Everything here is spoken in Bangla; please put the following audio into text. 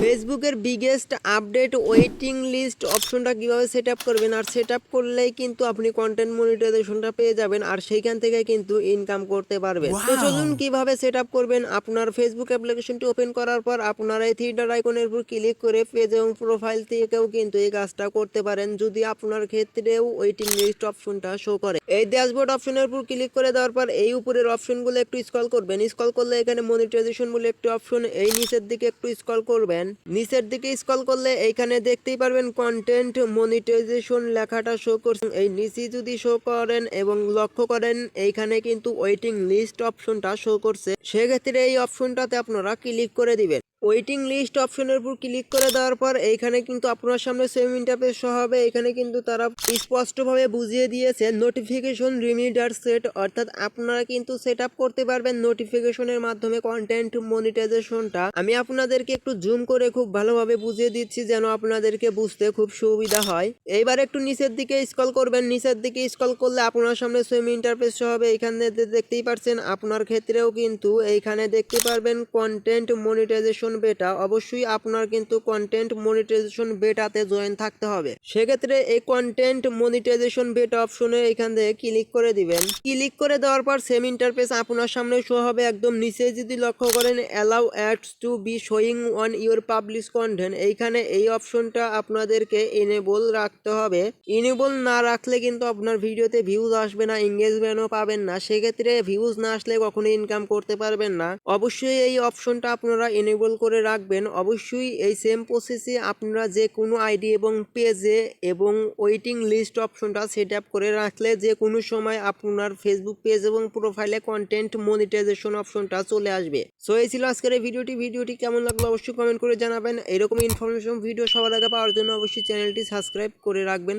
ফেসবুকের বিগেস্ট আপডেট ওয়েটিং লিস্ট অপশনটা কিভাবে সেট আপ করবেন, আর সেট আপ করলেই কিন্তু আপনি কন্টেন্ট মনিটাইজেশনটা পেয়ে যাবেন আর সেইখান থেকে কিন্তু ইনকাম করতে পারবেন। তো চলুন কিভাবে সেট আপ করবেন। আপনার ফেসবুক অ্যাপ্লিকেশনটি ওপেন করার পর আপনারা এই থ্রিডার আইকনের উপর ক্লিক করে পেজ এবং প্রোফাইল থেকেও কিন্তু এই কাজটা করতে পারেন যদি আপনার ক্ষেত্রেও ওয়েটিং লিস্ট অপশনটা শো করে। এই ড্যাশবোর্ড অপশনের উপর ক্লিক করে দেওয়ার পর এই উপরের অপশনগুলো একটু স্ক্রল করবেন। স্ক্রল করলে এখানে মনিটাইজেশন বলে একটি অপশন, এই নিচের দিকে একটু স্ক্রল করবেন। নিচের দিকে স্ক্রল করলে এইখানে দেখতেই পারবেন কন্টেন্ট মনিটাইজেশন লেখাটা শো করছে। এই নিচে যদি শো করেন এবং লক্ষ্য করেন এইখানে কিন্তু ওয়েটিং লিস্ট অপশনটা শো করছে, সেক্ষেত্রে এই অপশনটাতে আপনারা ক্লিক করে দিবেন। ওয়েটিং লিস্ট অপশনের উপর ক্লিক করে দেওয়ার পর এইখানে কিন্তু আপনার সামনে সেম ইন্টারফেস শো হবে। এখানে কিন্তু তারা স্পষ্টভাবে বুঝিয়ে দিয়েছে নোটিফিকেশন রিমাইন্ডার সেট, অর্থাৎ আপনারা কিন্তু সেট আপ করতে পারবেন নোটিফিকেশনের মাধ্যমে কন্টেন্ট মনিটাইজেশনটা। আমি আপনাদেরকে একটু জুম করে খুব ভালোভাবে বুঝিয়ে দিচ্ছি যেন আপনাদেরকে বুঝতে খুব সুবিধা হয়। এইবার একটু নিচের দিকে স্ক্রল করবেন। নিচের দিকে স্ক্রল করলে আপনার সামনে সেম ইন্টারফেস শো হবে। এখানে দেখতেই পাচ্ছেন আপনার ক্ষেত্রেও কিন্তু এইখানে দেখতে পারবেন কন্টেন্ট মনিটাইজেশন বেটা। অবশ্যই আপনার কিন্তু কন্টেন্ট মনিটাইজেশন বেটাতে জয়েন থাকতে হবে। সেক্ষেত্রে এই কন্টেন্ট মনিটাইজেশন বেটা অপশনে এখান থেকে ক্লিক করে দিবেন। ক্লিক করে দেওয়ার পর সেম ইন্টারফেস আপনার সামনে শো হবে। একদম নিচে যদি লক্ষ্য করেন allow ads to be showing on your publish content, এইখানে এই অপশনটা আপনাদেরকে এনেবল রাখতে হবে। এনেবল না রাখলে কিন্তু আপনার ভিডিওতে ভিউজ আসবে না, এঙ্গেজমেন্টও পাবেন না। সেক্ষেত্রে ভিউজ না আসলে কখনো ইনকাম করতে পারবেন না। অবশ্যই এই অপশনটা আপনারা এনেবল করে রাখবেন। অবশ্যই এই সেম প্রসেসে আপনারা যে কোনো আইডি এবং পেজে এবং ওয়েটিং লিস্ট অপশনটা সেট আপ করে রাখলে যে কোনো সময় আপনার ফেসবুক পেজ এবং প্রোফাইলে কন্টেন্ট মনিটাইজেশন অপশনটা চলে আসবে। সো এই ছিল আজকের এই ভিডিওটি কেমন লাগলো অবশ্যই কমেন্ট করে জানাবেন। এরকম ইনফরমেশন ভিডিও সবার আগে পাওয়ার জন্য অবশ্যই চ্যানেলটি সাবস্ক্রাইব করে রাখবেন।